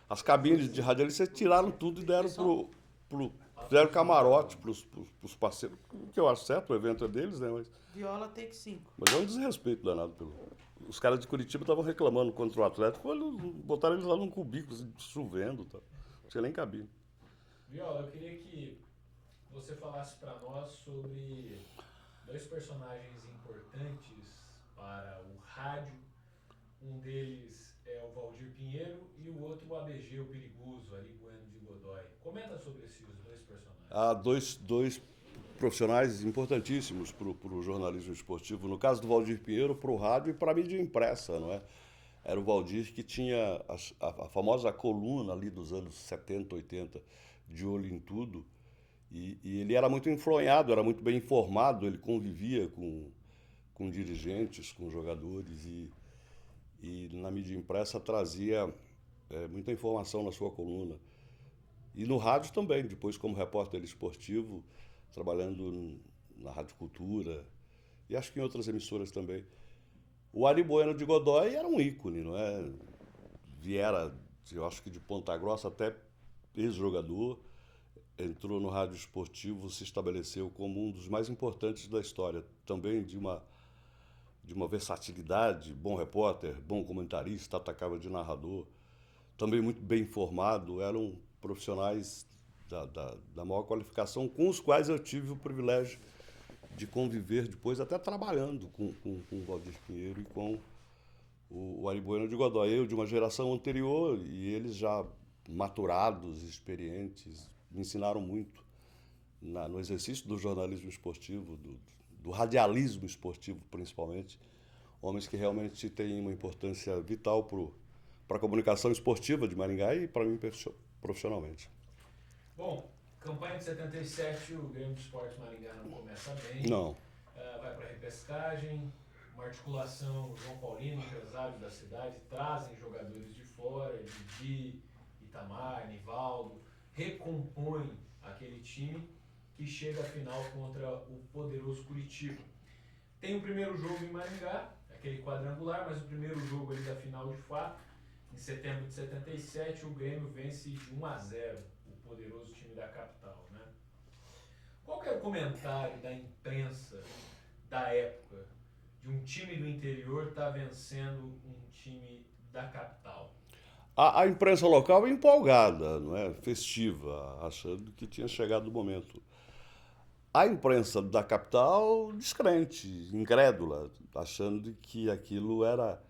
As cabines de radialista tiraram tudo e deram fizeram camarote pros parceiros, que eu acho certo, o evento é deles, né? Viola Take 5. Mas é um desrespeito danado. Os caras de Curitiba estavam reclamando contra o Atlético, botaram eles lá num cubículo, assim, chovendo, tá? Não tinha nem cabine. Viola, eu queria que você falasse para nós sobre dois personagens importantes para o rádio. Um deles é o Valdir Pinheiro e o outro o ABG, o perigoso, Ari Bueno de Godoy. Comenta sobre esses dois personagens. Há dois profissionais importantíssimos para o jornalismo esportivo. No caso do Valdir Pinheiro, para o rádio e para a mídia impressa, não é? Era o Valdir que tinha a famosa coluna ali dos anos 70, 80, de olho em tudo. E ele era muito enfronhado, era muito bem informado, ele convivia com dirigentes, com jogadores e na mídia impressa trazia muita informação na sua coluna. E no rádio também, depois como repórter esportivo, trabalhando na Rádio Cultura e acho que em outras emissoras também. O Ari Bueno de Godoy era um ícone, não é? Viera, eu acho que de Ponta Grossa até ex-jogador, entrou no rádio esportivo, se estabeleceu como um dos mais importantes da história, também de uma versatilidade, bom repórter, bom comentarista, atacava de narrador, também muito bem informado, eram profissionais da maior qualificação, com os quais eu tive o privilégio de conviver depois, até trabalhando com o Valdir Pinheiro e com o Ari Bueno de Godoy. Eu de uma geração anterior e eles já maturados, experientes, me ensinaram muito no exercício do jornalismo esportivo, do radialismo esportivo principalmente, homens que realmente têm uma importância vital para a comunicação esportiva de Maringá e para mim profissionalmente. Bom, campanha de 77, o Grêmio de Esportes Maringá não começa bem. Não. Vai para a repescagem, uma articulação, João Paulino, empresário da cidade, trazem jogadores de fora, Didi, Itamar, Nivaldo, recompõe aquele time que chega à final contra o poderoso Curitiba. Tem o primeiro jogo em Maringá, aquele quadrangular, mas o primeiro jogo ali da final de fato, em setembro de 77, o Grêmio vence de 1-0 o poderoso time da capital, né? Qual que é o comentário da imprensa da época de um time do interior estar vencendo um time da capital? A imprensa local é empolgada, não é? Festiva, achando que tinha chegado o momento. A imprensa da capital descrente, incrédula, achando que aquilo era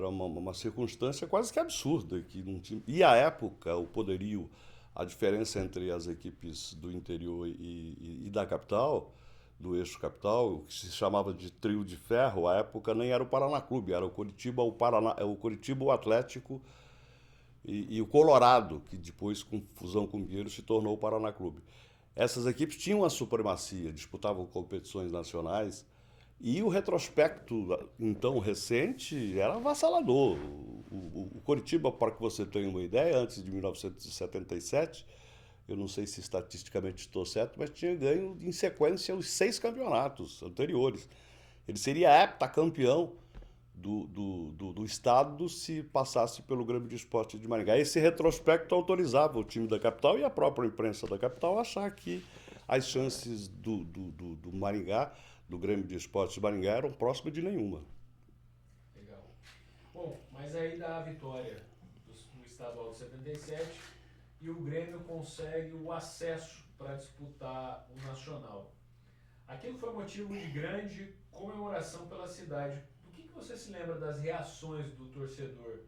uma circunstância quase que absurda. Que não tinha... E à época, o poderio, a diferença entre as equipes do interior e da capital, do eixo capital, o que se chamava de trio de ferro, à época nem era o Paraná Clube, era o Curitiba, o Curitiba, o Atlético e o Colorado, que depois, com fusão com o Pinheiro, se tornou o Paraná Clube. Essas equipes tinham a supremacia, disputavam competições nacionais e o retrospecto, então, recente, era avassalador. O Coritiba, para que você tenha uma ideia, antes de 1977, eu não sei se estatisticamente estou certo, mas tinha ganho em sequência os 6 campeonatos anteriores. Ele seria heptacampeão do estado se passasse pelo Grêmio de Esporte de Maringá. Esse retrospecto autorizava o time da capital e a própria imprensa da capital a achar que as chances do Maringá, do Grêmio de Esporte de Maringá, eram próximas de nenhuma. Legal. Bom, mas aí dá a vitória no estadual de 77 e o Grêmio consegue o acesso para disputar o nacional. Aquilo foi motivo de grande comemoração pela cidade. O que você se lembra das reações do torcedor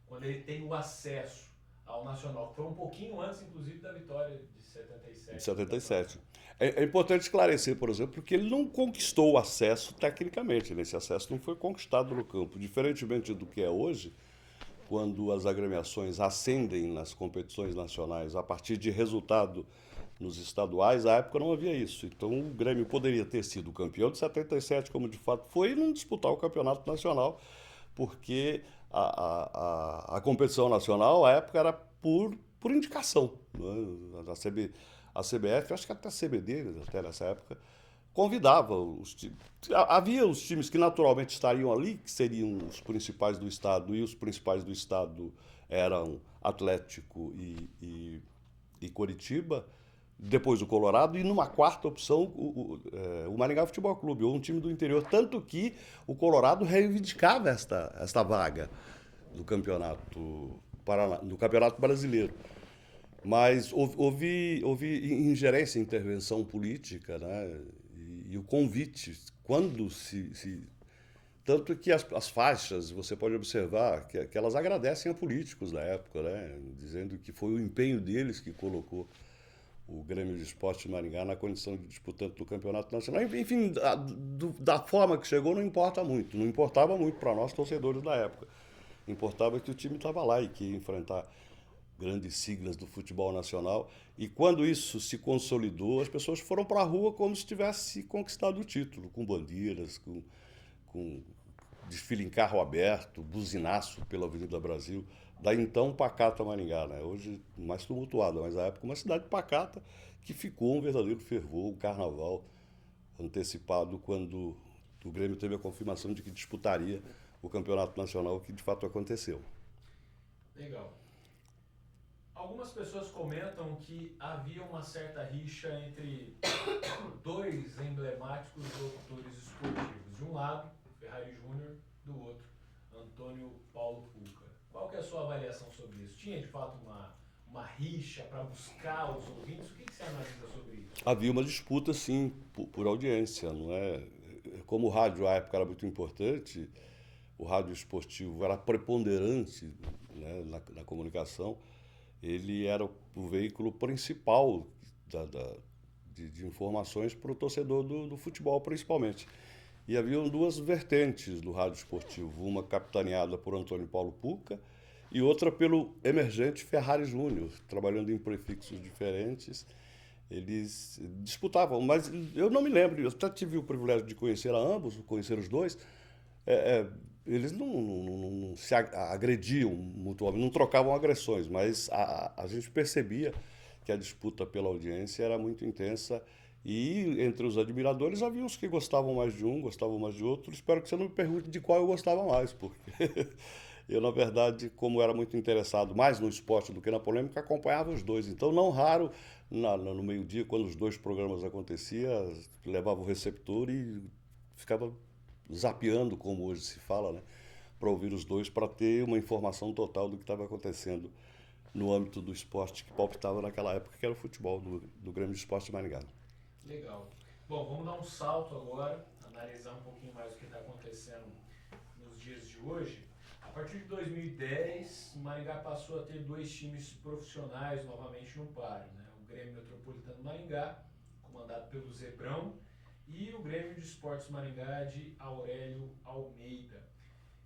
quando ele tem o acesso ao Nacional? Foi um pouquinho antes, inclusive, da vitória de 77. De 77. É importante esclarecer, por exemplo, que ele não conquistou o acesso tecnicamente. Esse acesso não foi conquistado no campo. Diferentemente do que é hoje, quando as agremiações ascendem nas competições nacionais a partir de resultado nos estaduais, à época não havia isso. Então o Grêmio poderia ter sido campeão de 77, como de fato foi, e não disputar o campeonato nacional, porque a competição nacional, à época, era por indicação. Né? A CBF, acho que até a CBD, até nessa época, convidava os times. Havia os times que naturalmente estariam ali, que seriam os principais do estado, e os principais do estado eram Atlético e Coritiba, depois o Colorado, e numa quarta opção o Maringá Futebol Clube, ou um time do interior. Tanto que o Colorado reivindicava esta vaga do campeonato brasileiro. Mas houve ingerência, intervenção política, né? E o convite, quando tanto que as faixas, você pode observar que elas agradecem a políticos da época, né? Dizendo que foi o empenho deles que colocou o Grêmio de Esporte de Maringá na condição de disputante do Campeonato Nacional. Enfim, da forma que chegou não importa muito. Não importava muito para nós, torcedores da época. Importava que o time estava lá e que ia enfrentar grandes siglas do futebol nacional. E quando isso se consolidou, as pessoas foram para a rua como se tivesse conquistado o título, com bandeiras, com desfile em carro aberto, buzinaço pela Avenida Brasil. Daí então pacata Maringá, né? Hoje mais tumultuada, mas na época uma cidade pacata que ficou um verdadeiro fervor, um carnaval antecipado quando o Grêmio teve a confirmação de que disputaria o campeonato nacional, que de fato aconteceu. Legal. Algumas pessoas comentam que havia uma certa rixa entre dois emblemáticos locutores esportivos. De um lado, Ferrari Júnior, do outro, Antônio Paulo Cuca. Qual que é a sua avaliação sobre isso? Tinha, de fato, uma rixa para buscar os ouvintes? O que você analisa sobre isso? Havia uma disputa, sim, por audiência, não é? Como o rádio, à época, era muito importante, o rádio esportivo era preponderante, né, na comunicação, ele era o veículo principal de informações para o torcedor do futebol, principalmente. E haviam duas vertentes do rádio esportivo, uma capitaneada por Antônio Paulo Pucca e outra pelo emergente Ferrari Júnior, trabalhando em prefixos diferentes. Eles disputavam, mas eu não me lembro, eu até tive o privilégio de conhecer a ambos, conhecer os dois. Eles não se agrediam mutuamente, não trocavam agressões, mas a gente percebia que a disputa pela audiência era muito intensa. E entre os admiradores havia uns que gostavam mais de um, gostavam mais de outro. Espero que você não me pergunte de qual eu gostava mais, porque eu, na verdade, como era muito interessado mais no esporte do que na polêmica, acompanhava os dois. Então, não raro, no meio-dia, quando os dois programas aconteciam, levava o receptor e ficava zapeando, como hoje se fala, né, para ouvir os dois, para ter uma informação total do que estava acontecendo no âmbito do esporte que palpitava naquela época, que era o futebol do Grêmio de Esporte de Maringá. Legal. Bom, vamos dar um salto agora, analisar um pouquinho mais o que está acontecendo nos dias de hoje. A partir de 2010, o Maringá passou a ter dois times profissionais novamente no páreo, né? O Grêmio Metropolitano Maringá, comandado pelo Zebrão, e o Grêmio de Esportes Maringá de Aurélio Almeida.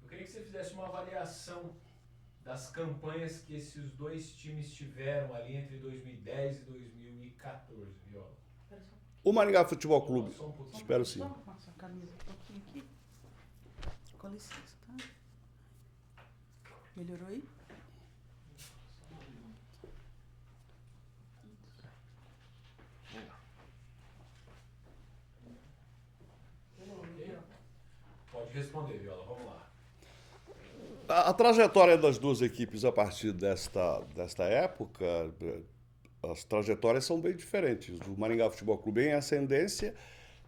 Eu queria que você fizesse uma avaliação das campanhas que esses dois times tiveram ali entre 2010 e 2014, Viola. O Maringá Futebol Clube. Espero sim. Só passar a camisa um pouquinho aqui. Com licença, tá? Melhorou aí? Pode responder, Viola, vamos lá. A trajetória das duas equipes a partir desta época, as trajetórias são bem diferentes. O Maringá Futebol Clube em ascendência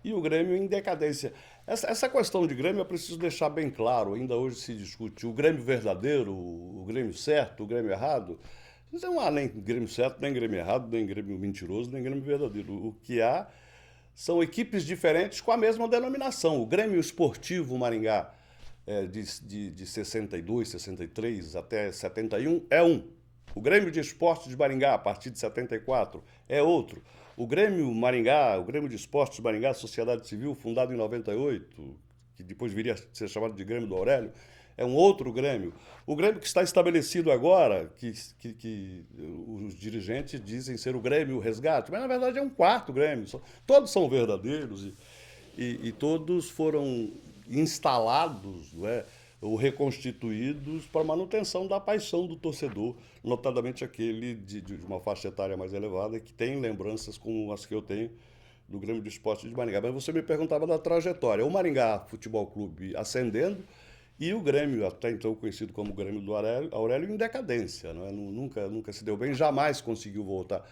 e o Grêmio em decadência. Essa questão de Grêmio eu preciso deixar bem claro. Ainda hoje se discute o Grêmio verdadeiro, o Grêmio certo, o Grêmio errado. Não há nem Grêmio certo, nem Grêmio errado, nem Grêmio mentiroso, nem Grêmio verdadeiro. O que há são equipes diferentes com a mesma denominação. O Grêmio Esportivo Maringá, de 62, 63 até 71, é um. O Grêmio de Esportes de Maringá, a partir de 74, é outro. O Grêmio Maringá, o Grêmio de Esportes de Maringá, Sociedade Civil, fundado em 98, que depois viria a ser chamado de Grêmio do Aurélio, é um outro Grêmio. O Grêmio que está estabelecido agora, que os dirigentes dizem ser o Grêmio Resgate, mas na verdade é um quarto Grêmio. Todos são verdadeiros e todos foram instalados, não é, ou reconstituídos para manutenção da paixão do torcedor, notadamente aquele de uma faixa etária mais elevada, que tem lembranças como as que eu tenho do Grêmio de Esporte de Maringá. Mas você me perguntava da trajetória. O Maringá Futebol Clube ascendendo E o Grêmio, até então conhecido como Grêmio do Aurélio, em decadência, não é? Nunca se deu bem, jamais conseguiu voltar.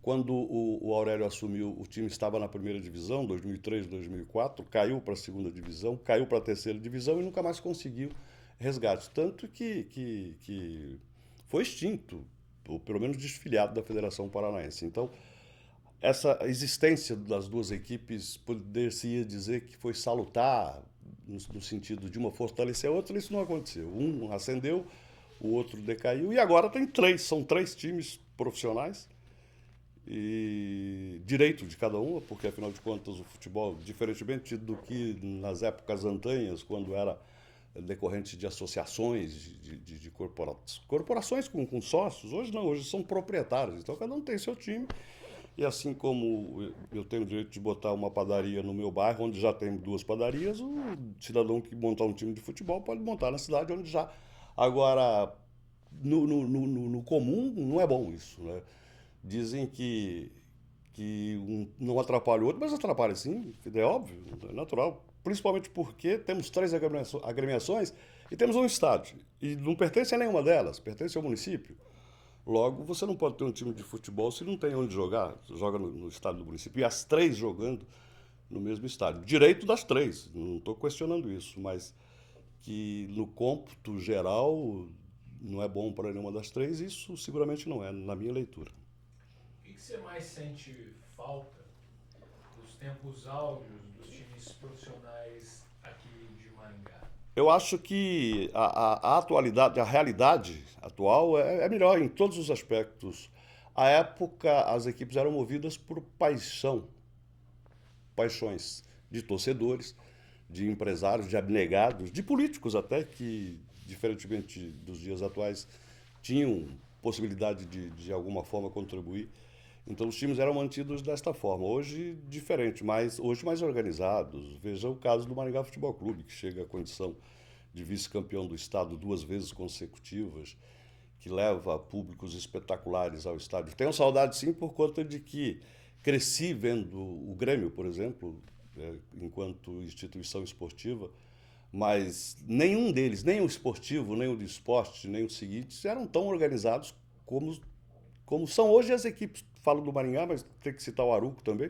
Quando o Aurélio assumiu, o time estava na primeira divisão, 2003, 2004, caiu para a segunda divisão, caiu para a terceira divisão e nunca mais conseguiu resgate. Tanto que foi extinto, ou pelo menos desfiliado da Federação Paranaense. Então, essa existência das duas equipes poder-se dizer que foi salutar, no sentido de uma fortalecer a outra, isso não aconteceu. Um ascendeu, o outro decaiu, e agora são três times profissionais, e direito de cada uma, porque afinal de contas o futebol, diferentemente do que nas épocas antanhas, quando era decorrente de associações, de corporações com sócios, hoje não, hoje são proprietários, então cada um tem seu time, e assim como eu tenho o direito de botar uma padaria no meu bairro, onde já tem duas padarias, o cidadão que montar um time de futebol pode montar na cidade onde já. Agora, no comum, não é bom isso, né? Dizem que um não atrapalha o outro, mas atrapalha sim, é óbvio, é natural. Principalmente porque temos três agremiações e temos um estádio. E não pertence a nenhuma delas, pertence ao município. Logo, você não pode ter um time de futebol se não tem onde jogar. Joga no estádio do município. E as três jogando no mesmo estádio. Direito das três, não estou questionando isso, mas que no cômputo geral não é bom para nenhuma das três, isso seguramente não é, na minha leitura. O que você mais sente falta dos tempos áureos dos times profissionais aqui de Maringá? Eu acho que a atualidade, a realidade atual é melhor em todos os aspectos. À época, as equipes eram movidas por paixões de torcedores, de empresários, de abnegados, de políticos até, que, diferentemente dos dias atuais, tinham possibilidade de alguma forma contribuir. Então os times eram mantidos desta forma. Hoje, diferente, mas hoje mais organizados. Veja o caso do Maringá Futebol Clube, que chega à condição de vice-campeão do estado 2 vezes consecutivas, que leva públicos espetaculares ao estádio. Tenho saudade, sim, por conta de que cresci vendo o Grêmio, por exemplo, enquanto instituição esportiva, mas nenhum deles, nem o esportivo, nem o de esporte, nem os seguintes, eram tão organizados como são hoje as equipes. Falo do Maringá, mas tem que citar o Aruco também,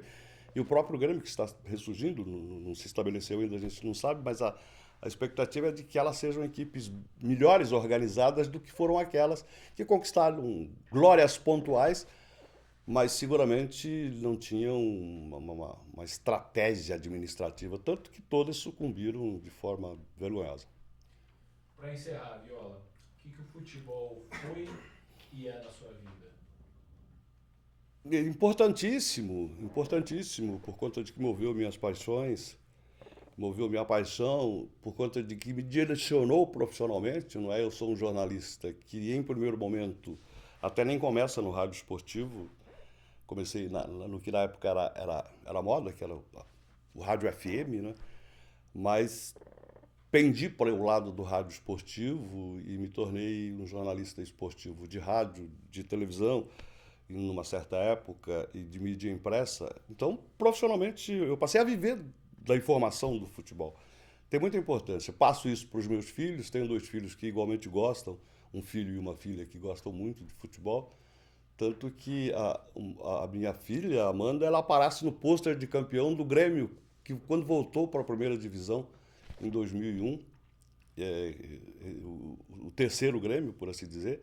e o próprio Grêmio, que está ressurgindo, não se estabeleceu ainda, a gente não sabe, mas a expectativa é de que elas sejam equipes melhores organizadas do que foram aquelas que conquistaram glórias pontuais, mas seguramente não tinham uma estratégia administrativa, tanto que todas sucumbiram de forma vergonhosa. Para encerrar, Viola, o que o futebol foi e é na sua vida? Importantíssimo, importantíssimo, por conta de que moveu minhas paixões, moveu minha paixão, por conta de que me direcionou profissionalmente, não é? Eu sou um jornalista que, em primeiro momento, até nem começa no rádio esportivo. Comecei no que na época era moda, que era o rádio FM, né? Mas pendi para o lado do rádio esportivo e me tornei um jornalista esportivo de rádio, de televisão, numa certa época, e de mídia impressa. Então, profissionalmente, eu passei a viver da informação do futebol. Tem muita importância. Passo isso para os meus filhos, tenho 2 filhos que igualmente gostam, um filho e uma filha que gostam muito de futebol. Tanto que a minha filha, a Amanda, ela aparece no pôster de campeão do Grêmio, que quando voltou para a primeira divisão, em 2001, o terceiro Grêmio, por assim dizer,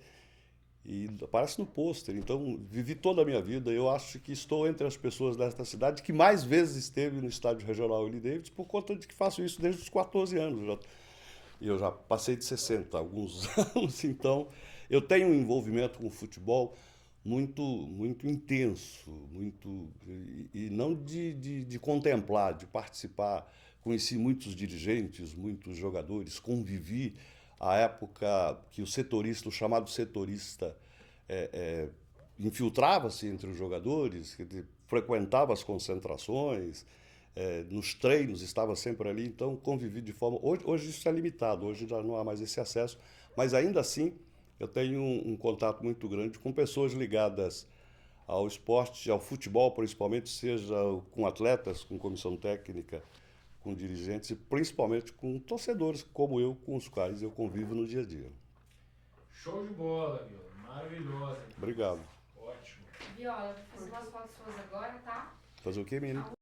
e aparece no pôster. Então, vivi toda a minha vida. Eu acho que estou entre as pessoas desta cidade que mais vezes esteve no estádio regional Willie Davidson, por conta de que faço isso desde os 14 anos. Eu já passei de 60 alguns anos, então eu tenho um envolvimento com o futebol muito intenso, e não de contemplar, de participar. Conheci muitos dirigentes, muitos jogadores, convivi à época que o chamado setorista, infiltrava-se entre os jogadores, frequentava as concentrações, nos treinos, estava sempre ali, então convivi de forma. Hoje isso é limitado, hoje já não há mais esse acesso, mas ainda assim eu tenho um contato muito grande com pessoas ligadas ao esporte, ao futebol principalmente, seja com atletas, com comissão técnica, com dirigentes e principalmente com torcedores como eu, com os quais eu convivo no dia a dia. Show de bola, Viola. Maravilhosa. Obrigado. Ótimo. Viola, vou fazer umas fotos suas agora, tá? Fazer o quê, menino?